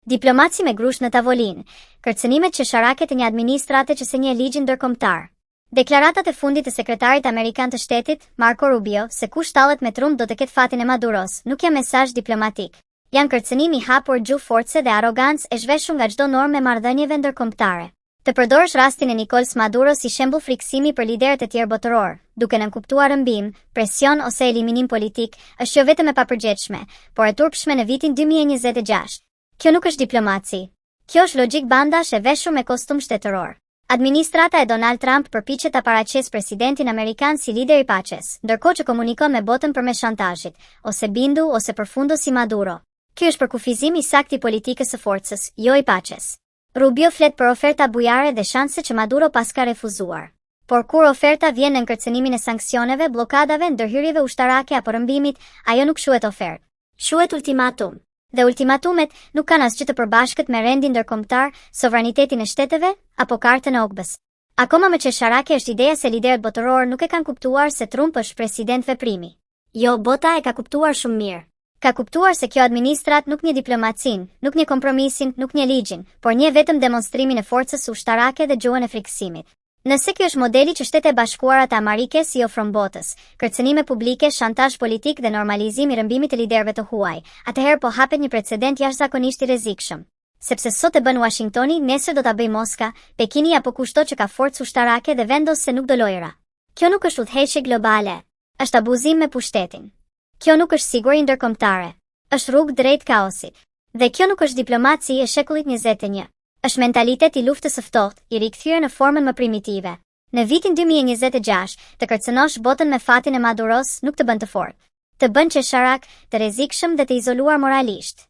Diplomaci me grush në tavolinë, kërcënimet qesharake të një administrate që sinjë ligjin ndërkombëtar. Deklaratat e fundit të sekretarit amerikan të shtetit, Marco Rubio, se kush tallet me Trump do të ketë fatin e Maduros, nuk janë mesazh diplomatik. Janë kërcënim i hapur gjuhë force dhe arrogancë e zhveshur nga çdo normë e marrëdhënieve ndërkombëtare. Të përdorësh rastin e Nicolas Maduro si shembull friksimi për liderët e tjerë botëror, duke nënkuptuar rrëmbim, presion ose eliminim politik, është jo vetëm e papërgjegjshme, por e turpshme në vitin 2026. Kjo nuk është diplomaci. Kjo është logjik bandash e veshur me kostum shtetëror. Administrata e Donald Trump përpiqet ta paraqesë presidentin amerikan si lider i paqes, ndërkohë që komunikon me botën përmes shantazhit, ose bindu ose përfundo si Maduro. Ky është përkufizim i saktë i politikës së forcës, jo i paqes. Rubio flet për oferta bujare dhe shanse që Maduro pas ka refuzuar. Por kur oferta vjen në kërcënimin e sanksioneve, blokadave, ndërhyrjeve ushtarake apo rrëmbimit, ajo nuk quhet ofertë. Quhet ultimatum. Dhe ultimatumet nuk kanë asgjë të përbashkët me rendin ndërkombëtar, sovranitetin e shteteve apo kartën e Ogbës. Akoma më qesharake është ideja se liderët botëror nuk e kanë kuptuar se Trump është president veprimi. Jo, bota e ka kuptuar shumë mirë. Ka kuptuar se kjo administrat nuk një diplomacin, nuk një kompromisin, nuk një ligjin, por një vetëm demonstrimin e forcës ushtarake dhe gjuhën e friksimit. Nëse kjo është modeli që Shtetet e Bashkuara të Amerikës i ofron botës, kërcënime publike, shantazh politik dhe normalizim i rrëmbimit të liderëve të huaj, atëherë po hapet një precedent jashtëzakonisht i rrezikshëm. Sepse sot e bën Washingtoni, nesër do ta bëjë Moska, Pekini apo kushto që ka forcë ushtarake dhe vendos se nuk do lojëra. Kjo nuk është udhëheqje globale, është abuzim me pushtetin. Kjo nuk është siguri ndërkombëtare, është rrugë drejt kaosit. Dhe kjo nuk është diplomaci e shekullit 21. Është mentalitet i luftës së ftohtë, i rikthyer në formën më primitive. Në vitin 2026, të kërcënosh botën me fatin e Maduros nuk të bën të fortë. Të bën qesharak, të rrezikshëm dhe të izoluar moralisht.